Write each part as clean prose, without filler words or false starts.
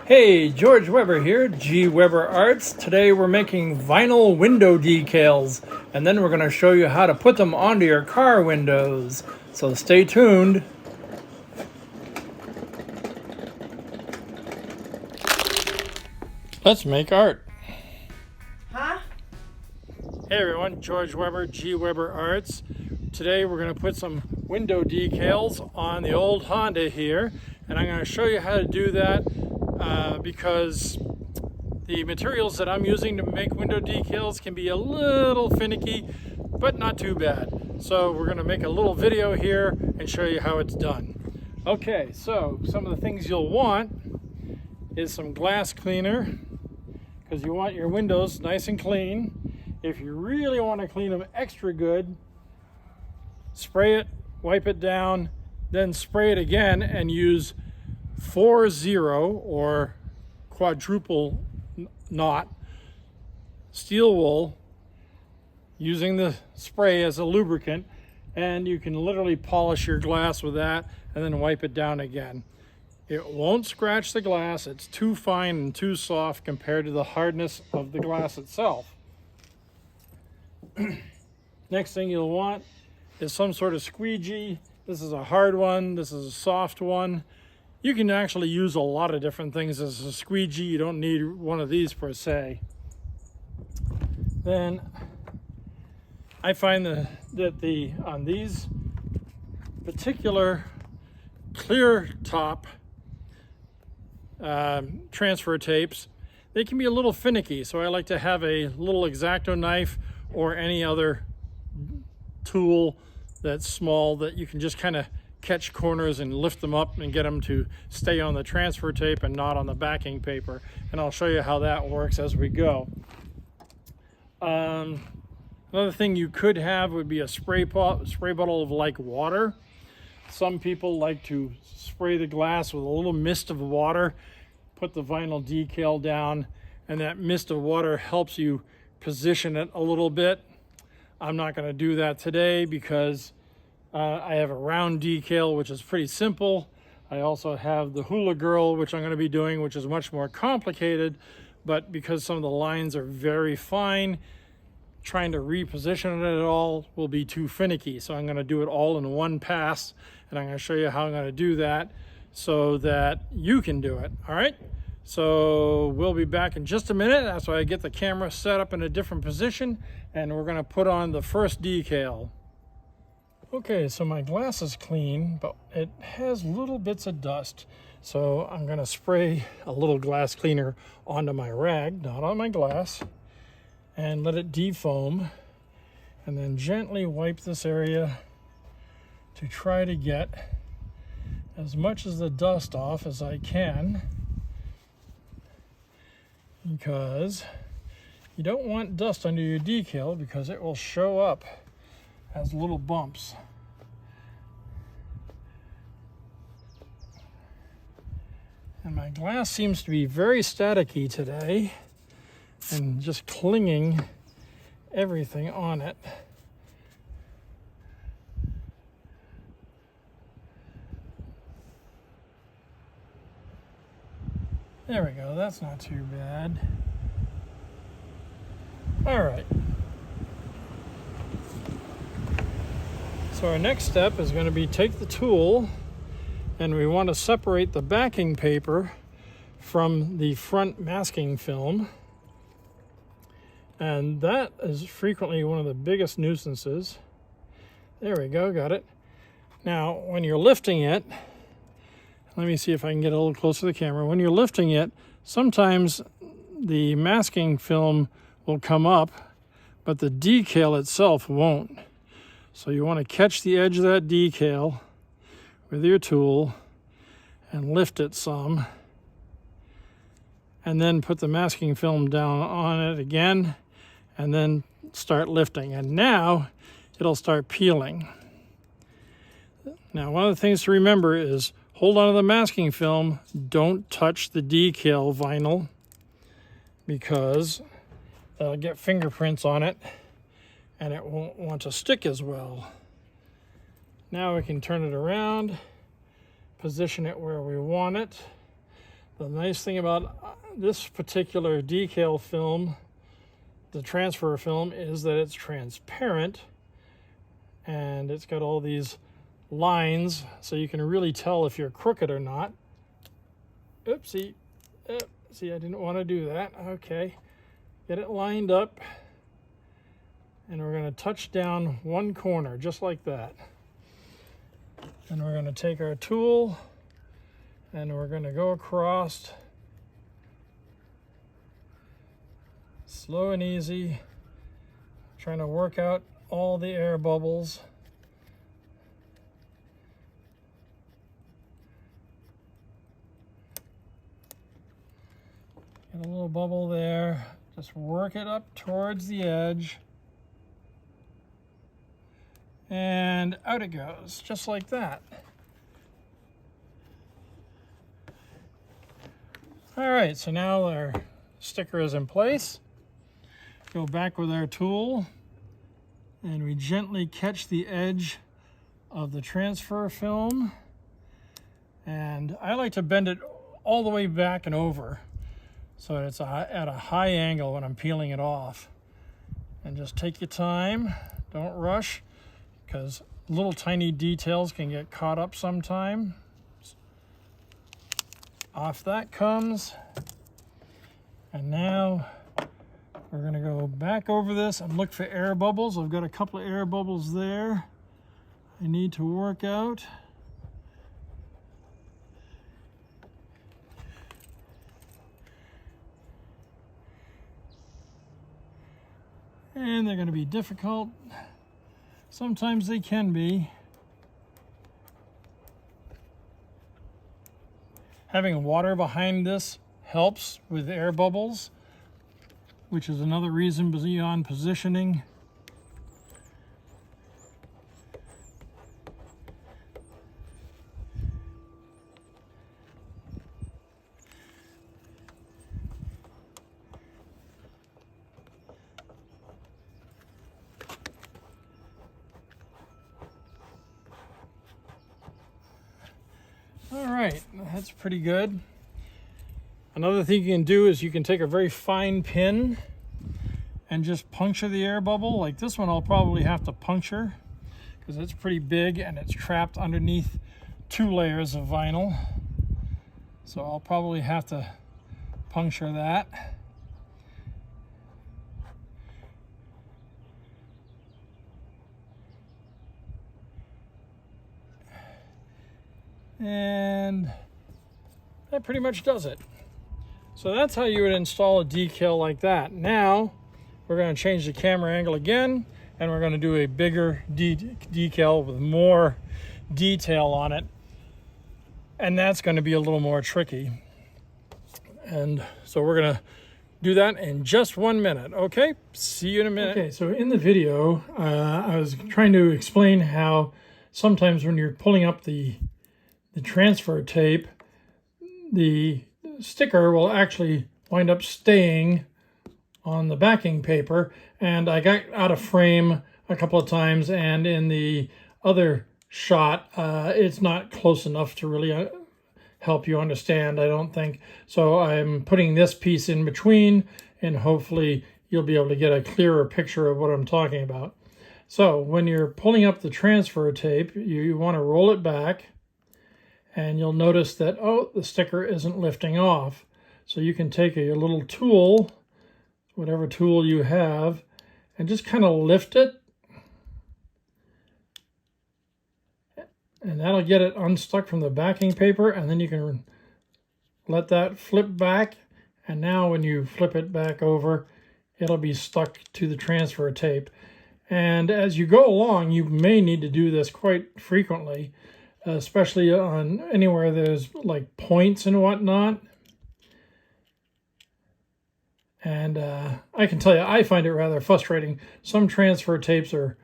Hey, George Weber here, G. Weber Arts. Today we're making vinyl window decals, and then we're going to show you how to put them onto your car windows. So stay tuned. Let's make art. Huh? Hey everyone, George Weber, G. Weber Arts. Today we're going to put some window decals on the old Honda here, and I'm going to show you how to do that because the materials that I'm using to make window decals can be a little finicky, but not too bad. So we're going to make a little video here and show you how it's done. Okay, so some of the things you'll want is some glass cleaner, because you want your windows nice and clean. If you really want to clean them extra good, spray it, wipe it down, then spray it again and use 4-0 or quadruple knot steel wool using the spray as a lubricant, and you can literally polish your glass with that and then wipe it down again. It won't scratch the glass. It's too fine and too soft compared to the hardness of the glass itself. Next thing you'll want is some sort of squeegee. This is a hard one. This is a soft one. You can actually use a lot of different things as a squeegee. You don't need one of these per se. Then I find that on these particular clear top transfer tapes, they can be a little finicky. So I like to have a little X-Acto knife or any other tool that's small that you can just kind of catch corners and lift them up and get them to stay on the transfer tape and not on the backing paper. And I'll show you how that works as we go. Another thing you could have would be a spray bottle of like water. Some people like to spray the glass with a little mist of water, put the vinyl decal down, and that mist of water helps you position it a little bit. I'm not going to do that today because I have a round decal, which is pretty simple. I also have the Hula Girl, which I'm going to be doing, which is much more complicated, but because some of the lines are very fine, trying to reposition it at all will be too finicky. So I'm going to do it all in one pass, and I'm going to show you how I'm going to do that so that you can do it. All right, so we'll be back in just a minute after I get the camera set up in a different position, and we're going to put on the first decal. Okay, so my glass is clean, but it has little bits of dust. So I'm going to spray a little glass cleaner onto my rag, not on my glass, and let it defoam, and then gently wipe this area to try to get as much of the dust off as I can, because you don't want dust under your decal because it will show up as little bumps. And my glass seems to be very staticky today and just clinging everything on it. There we go, that's not too bad. All right. So our next step is going to be take the tool, and we want to separate the backing paper from the front masking film. And that is frequently one of the biggest nuisances. There we go, got it. Now, when you're lifting it, let me see if I can get a little closer to the camera. When you're lifting it, sometimes the masking film will come up, but the decal itself won't. So you want to catch the edge of that decal with your tool and lift it some, and then put the masking film down on it again, and then start lifting. And now it'll start peeling. Now, one of the things to remember is hold on to the masking film. Don't touch the decal vinyl because they'll get fingerprints on it and it won't want to stick as well. Now we can turn it around, position it where we want it. The nice thing about this particular decal film, the transfer film, is that it's transparent and it's got all these lines so you can really tell if you're crooked or not. Oopsie. See, I didn't want to do that. Okay. Get it lined up. And we're going to touch down one corner just like that. And we're going to take our tool and we're going to go across slow and easy, trying to work out all the air bubbles. Get a little bubble there. Just work it up towards the edge. And out it goes, just like that. All right, so now our sticker is in place. Go back with our tool, and we gently catch the edge of the transfer film. And I like to bend it all the way back and over, so it's at a high angle when I'm peeling it off. And just take your time, don't rush, because little tiny details can get caught up sometime. Off that comes. And now we're going to go back over this and look for air bubbles. I've got a couple of air bubbles there I need to work out. And they're going to be difficult. Sometimes they can be. Having water behind this helps with air bubbles, which is another reason beyond positioning. All right, that's pretty good. Another thing you can do is you can take a very fine pin and just puncture the air bubble. Like this one I'll probably have to puncture because it's pretty big and it's trapped underneath 2 layers of vinyl. So I'll probably have to puncture that. And that pretty much does it. So that's how you would install a decal like that. Now we're going to change the camera angle again, and we're going to do a bigger decal with more detail on it, and that's going to be a little more tricky. And so we're going to do that in just 1 minute. Okay, see you in a minute. Okay, so in the video I was trying to explain how sometimes when you're pulling up the transfer tape, the sticker will actually wind up staying on the backing paper. And I got out of frame a couple of times, and in the other shot it's not close enough to really help you understand, I don't think. So I'm putting this piece in between, and hopefully you'll be able to get a clearer picture of what I'm talking about. So when you're pulling up the transfer tape, you want to roll it back, and you'll notice that, oh, the sticker isn't lifting off. So you can take a little tool, whatever tool you have, and just kind of lift it. And that'll get it unstuck from the backing paper, and then you can let that flip back. And now when you flip it back over, it'll be stuck to the transfer tape. And as you go along, you may need to do this quite frequently, especially on anywhere there's like points and whatnot. And I can tell you, I find it rather frustrating. Some transfer tapes are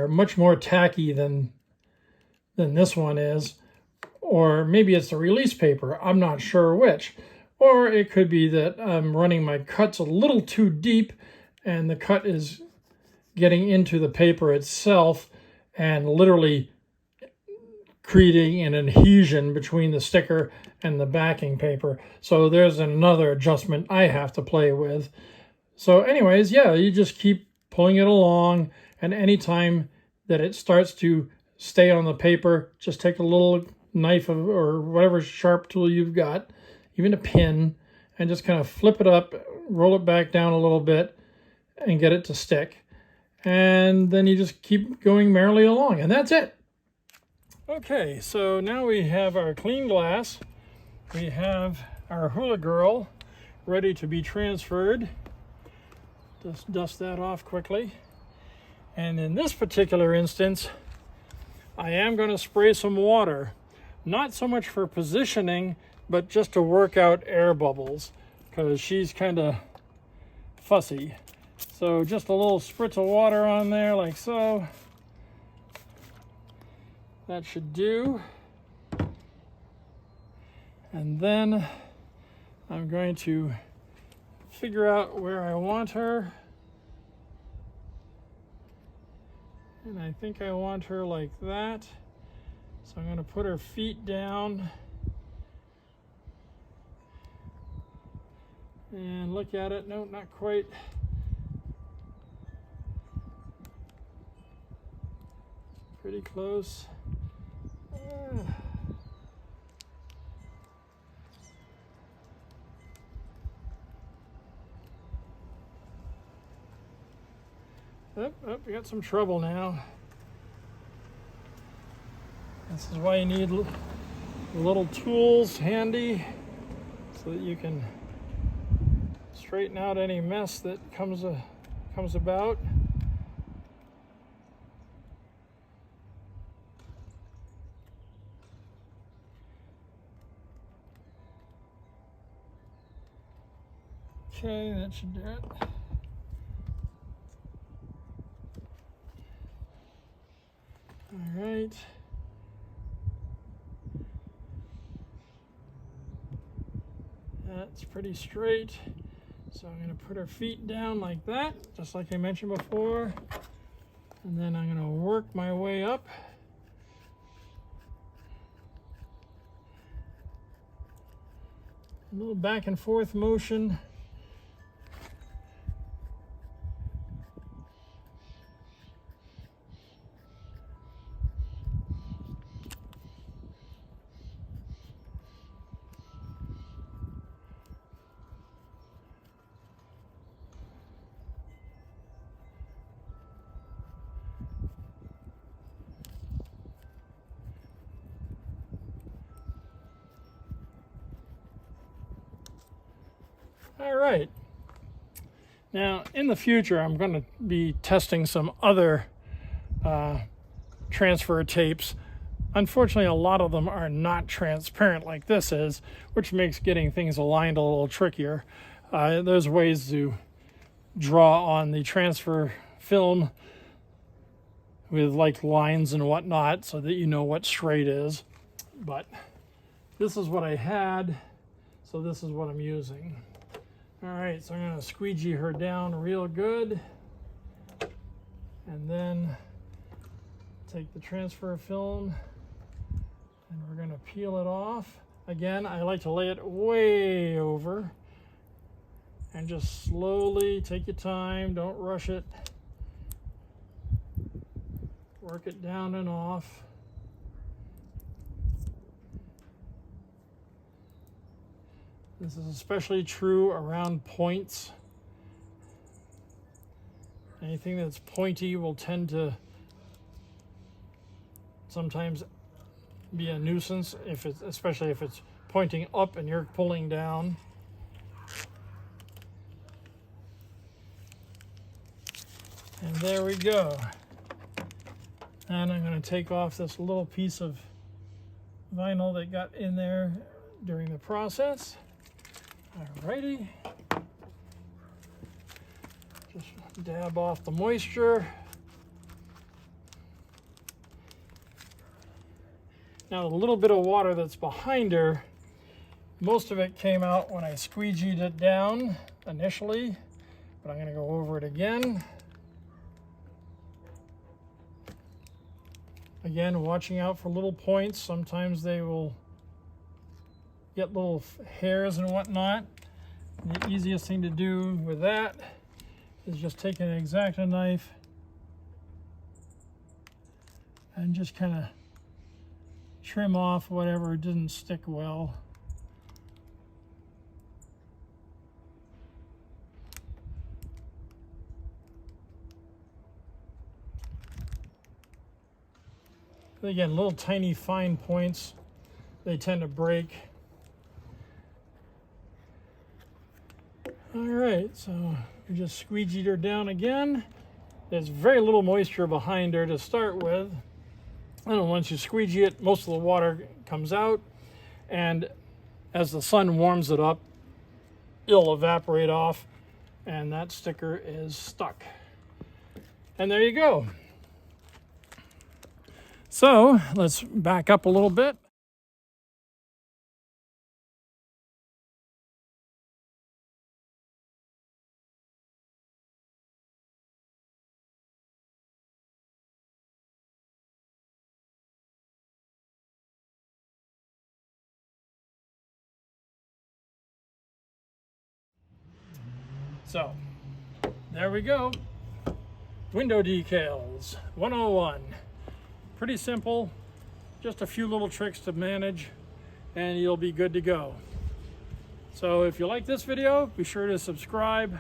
much more tacky than this one is. Or maybe it's the release paper, I'm not sure which. Or it could be that I'm running my cuts a little too deep and the cut is getting into the paper itself and literally creating an adhesion between the sticker and the backing paper. So there's another adjustment I have to play with. So anyways, yeah, you just keep pulling it along, and anytime that it starts to stay on the paper, just take a little knife or whatever sharp tool you've got, even a pin, and just kind of flip it up, roll it back down a little bit, and get it to stick. And then you just keep going merrily along, and that's it. Okay, so now we have our clean glass. We have our Hula Girl ready to be transferred. Just dust that off quickly. And in this particular instance, I am going to spray some water. Not so much for positioning, but just to work out air bubbles, because she's kind of fussy. So just a little spritz of water on there like so. That should do. And then I'm going to figure out where I want her. And I think I want her like that. So I'm going to put her feet down. And look at it. No, not quite. Pretty close. Oh, we got some trouble now. This is why you need little tools handy so that you can straighten out any mess that comes about. Okay, that should do it. All right. That's pretty straight. So I'm going to put her feet down like that, just like I mentioned before. And then I'm going to work my way up. A little back and forth motion. All right. Now, in the future, I'm going to be testing some other transfer tapes. Unfortunately, a lot of them are not transparent like this is, which makes getting things aligned a little trickier. There's ways to draw on the transfer film with like lines and whatnot so that you know what straight is. But this is what I had, so this is what I'm using. All right, so I'm going to squeegee her down real good, and then take the transfer film and we're going to peel it off. Again, I like to lay it way over and just slowly take your time, don't rush it. Work it down and off. This is especially true around points. Anything that's pointy will tend to sometimes be a nuisance, especially if it's pointing up and you're pulling down. And there we go. And I'm going to take off this little piece of vinyl that got in there during the process. Alrighty. Just dab off the moisture. Now the little bit of water that's behind her, most of it came out when I squeegeed it down initially, but I'm going to go over it again. Again, watching out for little points. Sometimes they will get little hairs and whatnot. The easiest thing to do with that is just take an X-Acto knife and just kind of trim off whatever didn't stick well. But again, little tiny fine points, they tend to break. All right, so we just squeegeed her down again. There's very little moisture behind her to start with. And once you squeegee it, most of the water comes out. And as the sun warms it up, it'll evaporate off and that sticker is stuck. And there you go. So let's back up a little bit. So there we go. Window decals 101. Pretty simple, just a few little tricks to manage and you'll be good to go. So if you like this video, be sure to subscribe.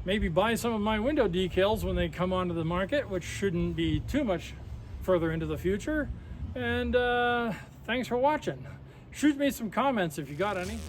Maybe buy some of my window decals when they come onto the market, which shouldn't be too much further into the future. And thanks for watching. Shoot me some comments if you got any.